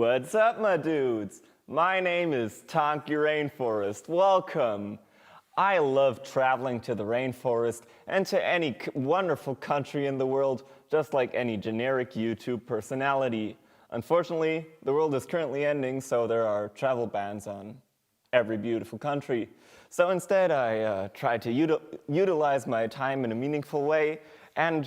What's up, my dudes? My name is Tonky Rainforest. Welcome. I love traveling to the rainforest and to any wonderful country in the world, just like any generic YouTube personality. Unfortunately, the world is currently ending, so there are travel bans on every beautiful country. So instead, I tried to utilize my time in a meaningful way and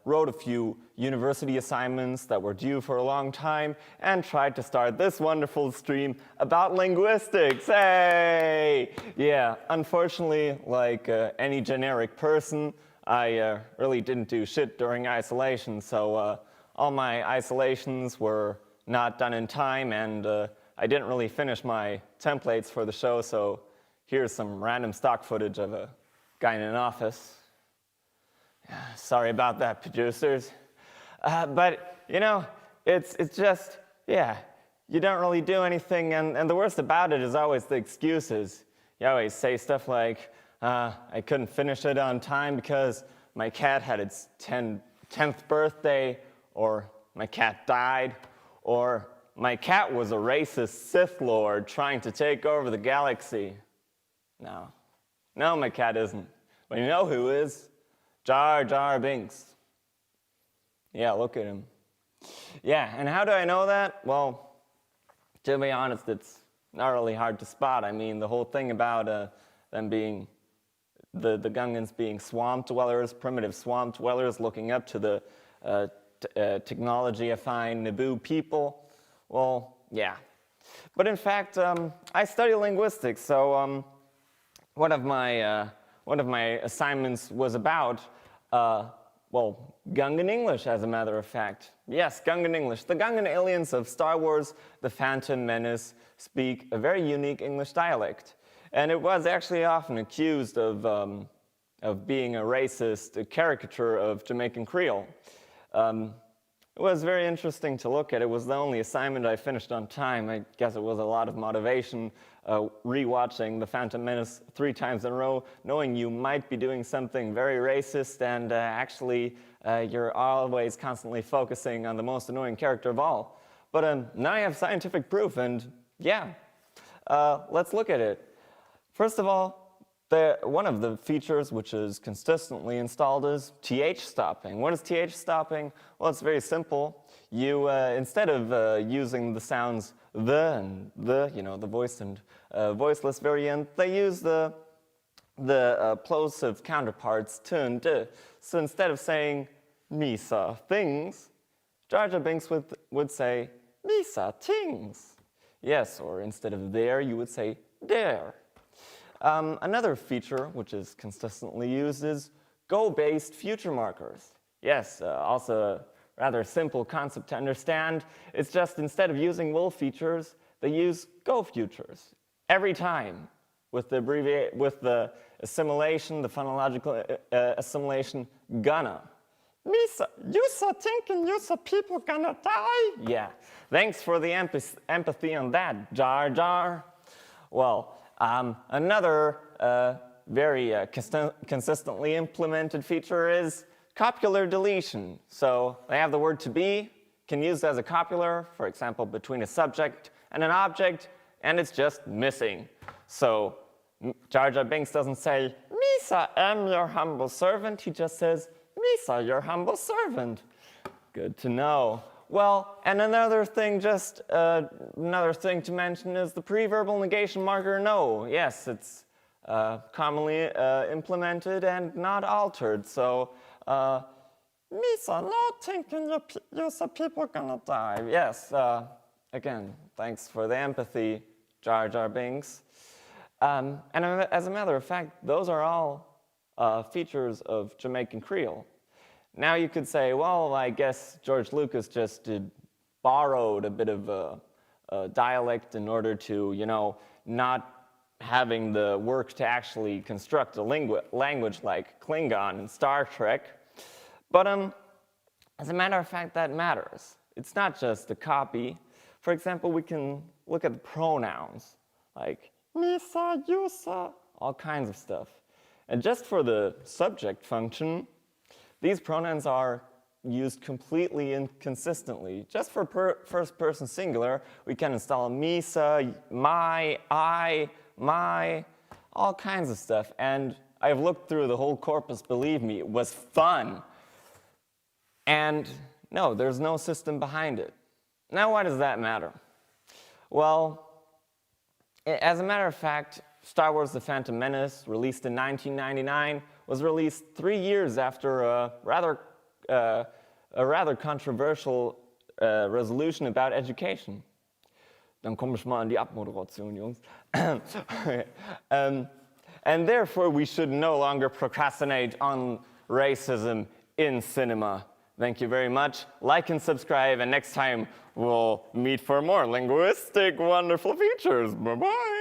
wrote a few university assignments that were due for a long time and tried to start this wonderful stream about linguistics. Hey! Yeah, unfortunately, like any generic person, I really didn't do shit during isolation, so all my isolations were not done in time, and I didn't really finish my templates for the show, so here's some random stock footage of a guy in an office. Sorry about that, producers. But, you know, it's just, yeah, you don't really do anything, and the worst about it is always the excuses. You always say stuff like, I couldn't finish it on time because my cat had its 10th birthday, or my cat died, or my cat was a racist Sith Lord trying to take over the galaxy. No, my cat isn't. But you know who is? Jar Jar Binks. Yeah, look at him. Yeah, and how do I know that? Well, to be honest, it's not really hard to spot. I mean, the whole thing about them being, the Gungans being swamp dwellers, primitive swamp dwellers, looking up to the technology-affine Naboo people, well, yeah. But in fact, I study linguistics, so one of my assignments was about, well, Gungan English, as a matter of fact. Yes, Gungan English. The Gungan aliens of Star Wars, The Phantom Menace, speak a very unique English dialect. And it was actually often accused of being a racist, a caricature of Jamaican Creole. It was very interesting to look at. It was the only assignment I finished on time. I guess it was a lot of motivation rewatching The Phantom Menace 3 times in a row, knowing you might be doing something very racist, and actually you're always constantly focusing on the most annoying character of all. But now I have scientific proof, and yeah, let's look at it. First of all, one of the features which is consistently installed is TH stopping. What is TH stopping? Well, it's very simple. You, instead of using the sounds the and the, you know, the voiced and voiceless variant, they use the plosive counterparts t and d. So instead of saying me saw things, Jar Jar Binks would say me saw things. Yes, or instead of there, you would say there. Another feature which is consistently used is go-based future markers. Yes, also a rather simple concept to understand. It's just instead of using will features, they use go futures every time with the assimilation, the phonological assimilation, gonna. Misa, you saw thinking you saw people gonna die? Yeah, thanks for the empathy on that, Jar Jar. Well, another very consistently implemented feature is copular deletion. So they have the word to be, can use it as a copular, for example, between a subject and an object, and it's just missing. So Jar Jar Binks doesn't say, Misa, am your humble servant. He just says, Misa, your humble servant. Good to know. Well, and another thing to mention is the preverbal negation marker no. Yes, it's commonly implemented and not altered. So, Misa, no thinking you saw people gonna die. Yes, again, thanks for the empathy, Jar Jar Binks. And as a matter of fact, those are all features of Jamaican Creole. Now you could say, well, I guess George Lucas just borrowed a bit of a dialect in order to, you know, not having the work to actually construct a language like Klingon in Star Trek. But as a matter of fact, that matters. It's not just a copy. For example, we can look at the pronouns, like me saw, you saw, all kinds of stuff. And just for the subject function, these pronouns are used completely inconsistently. Just for first person singular, we can install Misa, my, I, my, all kinds of stuff. And I've looked through the whole corpus, believe me, it was fun. And no, there's no system behind it. Now, why does that matter? Well, as a matter of fact, Star Wars The Phantom Menace, released in 1999, was released 3 years after a rather controversial resolution about education. Dann komme ich mal an die Abmoderation, Jungs. And therefore, we should no longer procrastinate on racism in cinema. Thank you very much. Like and subscribe, and next time we'll meet for more linguistic wonderful features. Bye-bye.